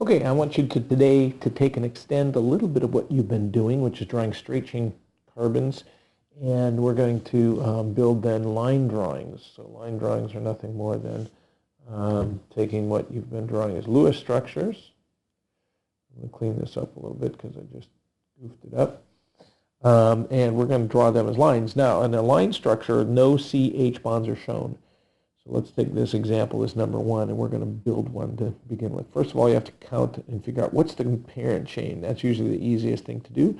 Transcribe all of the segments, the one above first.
Okay, I want you today to take and extend a little bit of what you've been doing, which is drawing straight chain carbons, and we're going to build then line drawings. So line drawings are nothing more than taking what you've been drawing as Lewis structures. I'm going to clean this up a little bit because I just goofed it up. And we're going to draw them as lines. Now, in a line structure, no CH bonds are shown. So let's take this example as number one, and we're going to build one to begin with. First of all, you have to count and figure out what's the parent chain. That's usually the easiest thing to do.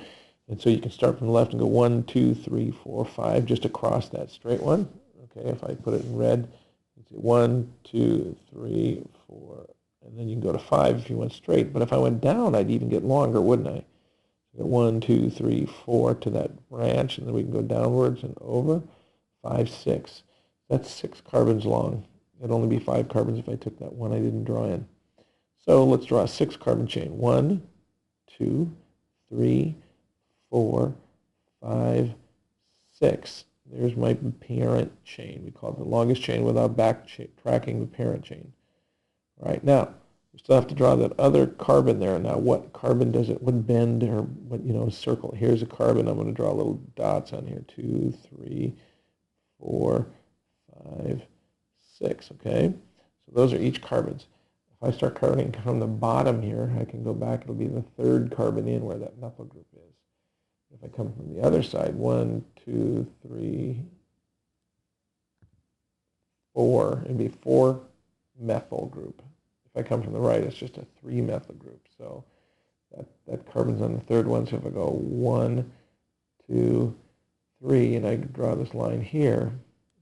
And so you can start from the left and go 1, 2, 3, 4, 5, just across that straight one. Okay, if I put it in red, you see 1, 2, 3, 4, and then you can go to 5 if you went straight. But if I went down, I'd even get longer, wouldn't I? 1, 2, 3, 4 to that branch, and then we can go downwards and over. 5, 6. That's 6 carbons long. It'd only be 5 carbons if I took that one I didn't draw in. So let's draw a 6-carbon chain. 1, 2, 3, 4, 5, 6. There's my parent chain. We call it the longest chain without backtracking the parent chain. All right, now we still have to draw that other carbon there. Now, what carbon does it? What bend or what circle? Here's a carbon. I'm going to draw little dots on here. 2, 3, 4, 5, 6. Okay, so those are each carbons. If I start counting from the bottom here, I can go back. It'll be the 3rd carbon in where that methyl group is. If I come from the other side, 1, 2, 3, 4, it'd be 4 methyl group. If I come from the right, it's just a 3 methyl group. So that carbon's on the 3rd one. So if I go 1, 2, 3, and I draw this line here,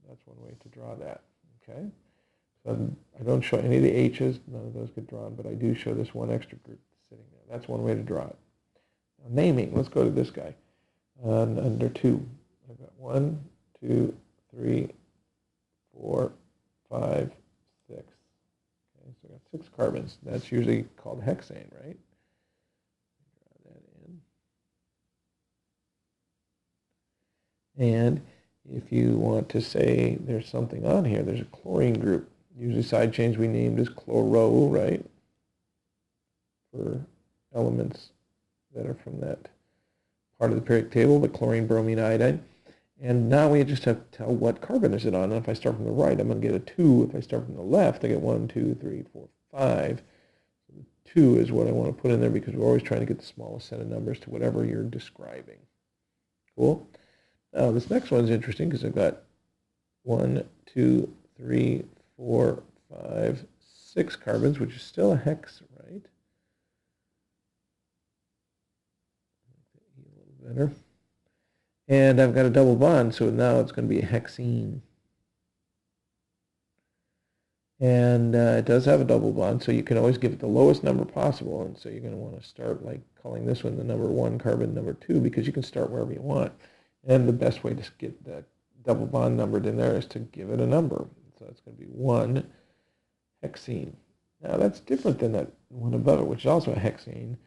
that's one way to draw that. Okay. So I don't show any of the H's. None of those get drawn, but I do show this one extra group sitting there. That's one way to draw it. Now, naming. Let's go to this guy. Under 2. I've got 1, 2, 3, 4, 5, 6. Okay, so I've got 6 carbons. That's usually called hexane, right? Draw that in. And if you want to say there's something on here, there's a chlorine group. Usually side chains we named as chloro, right? For elements that are from that part of the periodic table, the chlorine, bromine, iodine. And now we just have to tell what carbon is it on. And if I start from the right, I'm going to get a 2. If I start from the left, I get 1, 2, 3, 4, 5. So 2 is what I want to put in there because we're always trying to get the smallest set of numbers to whatever you're describing. Cool? Now this next one's interesting because I've got 1, 2, 3, 4, 5, 6 carbons, which is still a hex, right? A little better. And I've got a double bond, so now it's going to be a hexene. And it does have a double bond, so you can always give it the lowest number possible. And so you're going to want to start like calling this one the number 1 carbon, number 2, because you can start wherever you want. And the best way to get that double bond numbered in there is to give it a number. So it's going to be 1 hexene. Now that's different than that one above it, which is also a hexane.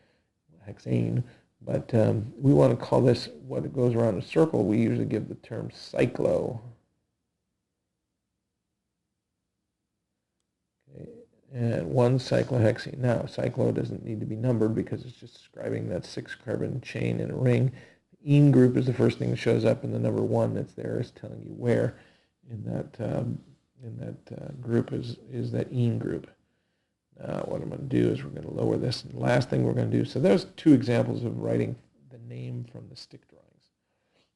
But we want to call this what goes around a circle. We usually give the term cyclo. Okay. And 1 cyclohexene. Now, cyclo doesn't need to be numbered because it's just describing that 6-carbon chain in a ring. The ene group is the first thing that shows up, and the number 1 that's there is telling you where in that group is that ene group. Now what I'm going to do is we're going to lower this. And the last thing we're going to do, so there's 2 examples of writing the name from the stick drawings.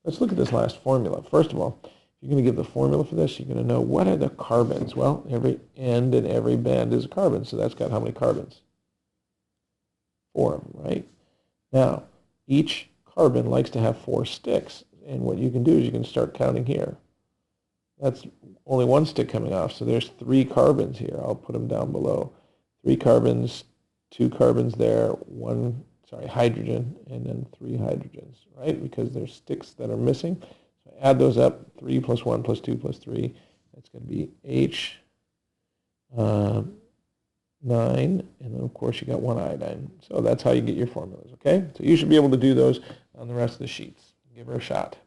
Let's look at this last formula. First of all, if you're going to give the formula for this, you're going to know what are the carbons. Well, every end and every band is a carbon, so that's got how many carbons? 4 of them, right? Now, each carbon likes to have 4 sticks, and what you can do is you can start counting here. That's only 1 stick coming off, so there's 3 carbons here. I'll put them down below. 3 carbons, 2 carbons there, 1 hydrogen, and then 3 hydrogens, right? Because there's sticks that are missing. So add those up, 3 plus 1 plus 2 plus 3. That's going to be H 9, and then of course you got 1 iodine. So that's how you get your formulas, okay? So you should be able to do those on the rest of the sheets. Give her a shot.